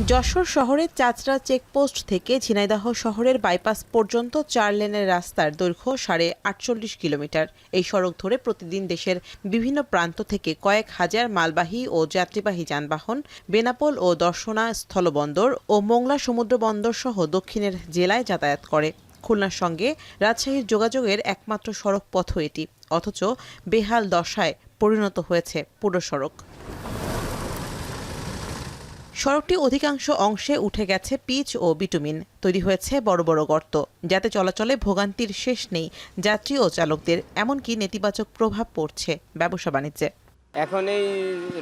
যশোর শহরের চাচড়া চেকপোস্ট থেকে ঝিনাইদহ শহরের বাইপাস পর্যন্ত 4 লেনের রাস্তার দৈর্ঘ্য 48.5 কিলোমিটার। এই সড়ক ধরে প্রতিদিন দেশের বিভিন্ন প্রান্ত থেকে কয়েক হাজার মালবাহী ও যাত্রীবাহী যানবাহন বেনাপোল ও দর্শনা স্থলবন্দর ও মোংলা সমুদ্র বন্দর সহ দক্ষিণের জেলায় যাতায়াত করে। খুলনার সঙ্গে রাজশাহীর যোগাযোগের একমাত্র সড়ক পথ এটি, অথচ বেহাল দশায় পরিণত হয়েছে পুরো সড়ক। সড়কটি অধিকাংশ অংশে উঠে গেছে পিচ ও বিটুমিন, তৈরি হয়েছে বড় বড় গর্ত, যাতে চলাচলে ভোগান্তির শেষ নেই যাত্রী ও চালকদের। এমনকি নেতিবাচক প্রভাব পড়ছে ব্যবসা বাণিজ্যে। এখন এই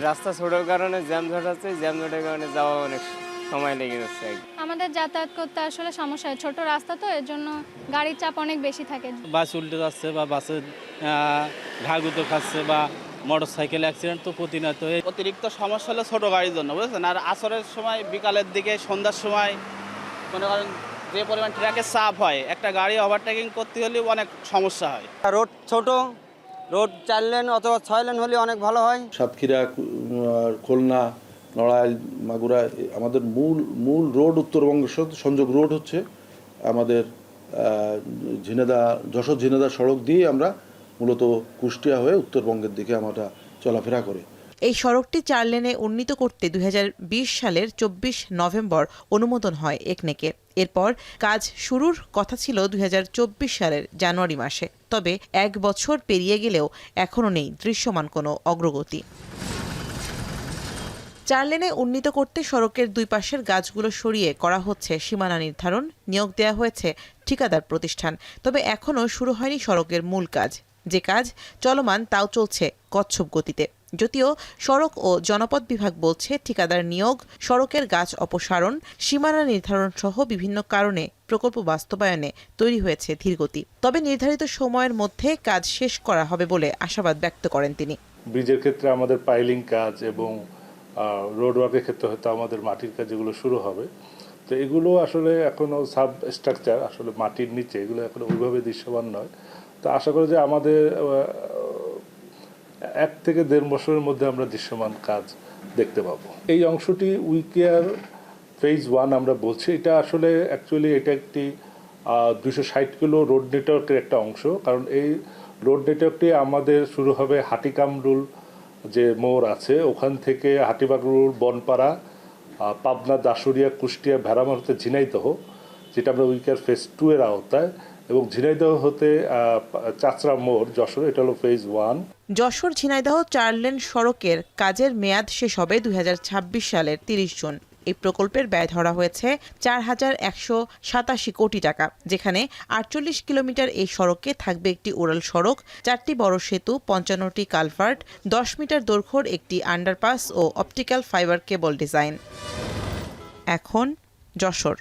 রাস্তা ছোটোর কারণে জ্যামজট আছে, জ্যামজটের কারণে যাওয়া অনেক সময় লেগে যাচ্ছে। আমাদের যাতায়াত করতে আসলে সমস্যা হয়, ছোট রাস্তা তো, এর জন্য গাড়ির চাপ অনেক বেশি থাকে। বাস উল্টে যাচ্ছে বা বাসের ঘাগুতো খাচ্ছে বা মোটর সাইকেল অ্যাক্সিডেন্ট তো প্রতিনিয়ত। অতিরিক্ত সমস্যা হলো ছোটো গাড়ির জন্য, বুঝেছেন। আর আসরের সময়, বিকালের দিকে, সন্ধ্যার সময় মনে করেন যে পরিমাণ ট্রাকের চাপ হয়, একটা গাড়ি ওভারটেকিং করতে হলেও অনেক সমস্যা হয়। রোড ছোট, রোড 4 লেন অথবা 6 লেন হলে অনেক ভালো হয়। সাতক্ষীরা, খুলনা, নড়াইল, মাগুরা, আমাদের মূল রোড উত্তরবঙ্গের সাথে সংযোগ রোড হচ্ছে আমাদের যশোর ঝিনাইদহ সড়ক দিয়ে আমরা মূলত কুষ্টিয়া হয়ে উত্তরবঙ্গের দিকে আমরা চলাফেরা করি। এই সড়কটি 4 লেনে উন্নীত করতে 2020 সালের 24 নভেম্বর অনুমোদন হয় একনেকে। এরপর কাজ শুরুর কথা ছিল 2024 সালের জানুয়ারি মাসে। তবে 1 বছর পেরিয়ে গেলেও এখনও নেই দৃশ্যমান কোনো অগ্রগতি। 4 লেনে উন্নীত করতে সড়কের দুই পাশের গাছগুলো সরিয়ে করা হচ্ছে সীমানা নির্ধারণ, নিয়োগ দেওয়া হয়েছে ঠিকাদার প্রতিষ্ঠান। তবে এখনও শুরু হয়নি সড়কের মূল কাজ। যে কাজ চলমান তাও চলছে কচ্ছপ গতিতে। যদিও সড়ক ও জনপথ বিভাগ বলছে ঠিকাদার নিয়োগ, সড়কের গাছ অপসারণ, সীমানা নির্ধারণ সহ বিভিন্ন কারণে প্রকল্প বাস্তবায়নে তৈরি হয়েছে ধীরগতি। তবে নির্ধারিত সময়ের মধ্যে কাজ শেষ করা হবে বলে আশাবাদ ব্যক্ত করেন তিনি। ব্রিজের ক্ষেত্রে আমাদের পাইলিং কাজ এবং রোড ওয়ার্কের ক্ষেত্রে হয়তো আমাদের মাটির কাজ যেগুলো শুরু হবে, তো এগুলো আসলে এখনও সাব স্ট্রাকচার, আসলে মাটির নিচে, এগুলো এখনো ওইভাবে দৃশ্যমান নয়। তো আশা করি যে আমাদের 1 থেকে 1.5 বছরের মধ্যে আমরা দৃশ্যমান কাজ দেখতে পাবো। এই অংশটি উইকেয়ার ফেজ 1 আমরা বলছি। এটা আসলে অ্যাকচুয়ালি এটা একটি 260 কিলো রোড নেটওয়ার্কের একটা অংশ। কারণ এই রোড নেটওয়ার্কটি আমাদের শুরু হবে হাটিকামরুল যে মোড় আছে, ওখান থেকে হাটিবাগরুল, বনপাড়া, পাবনা, দাসুরিয়া, কুষ্টিয়া, ভেড়ামার হতে ঝিনাইদহ, যেটা আমরা উইকেয়ার ফেজ 2 এর আওতায়, এবং ঝিনাইদহ হতে চাচড়া মোড় যশোর, এটা হলো ফেজ 1। যশোর ঝিনাইদহ 4 লেন সড়কের কাজের মেয়াদ শেষ হবে 2026 সালের 30 জুন। এই প্রকল্পের ব্যয় ধরা হয়েছে 4,187 কোটি টাকা, যেখানে 48 কিলোমিটার এই সড়কে থাকবে একটি উড়াল সড়ক, 4টি বড় সেতু, 55টি কালভার্ট, 10 মিটার দৈর্ঘ্যের একটি আন্ডারপাস ও অপটিক্যাল ফাইবার কেবল ডিজাইন। এখন যশোর।